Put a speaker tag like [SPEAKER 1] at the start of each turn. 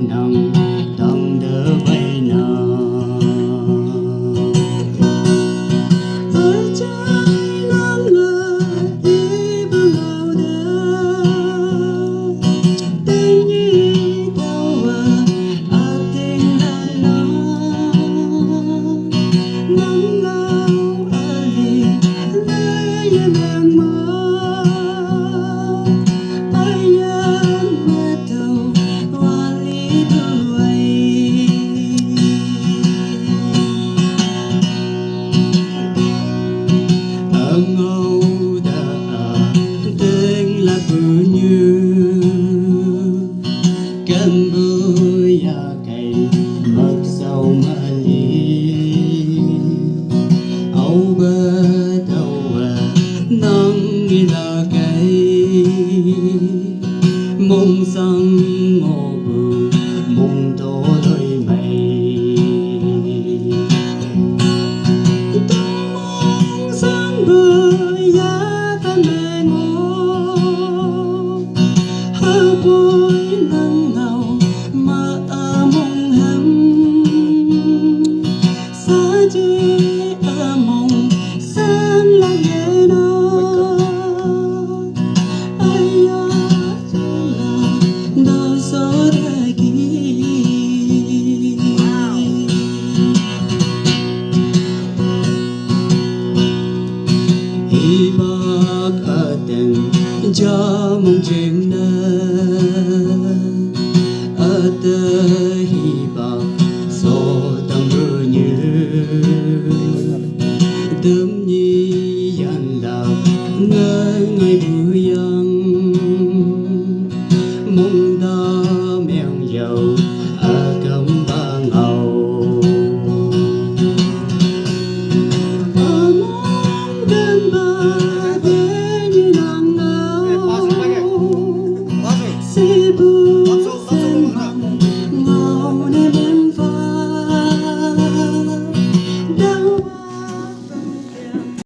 [SPEAKER 1] nong dong de bay na ở trái nắng ngờ đi bưng ngầu đơ tình nhi đâu à tình là nó nắng ngầu ali lấy em mơ ngâu đã tên là bự như cơn mưa ya cày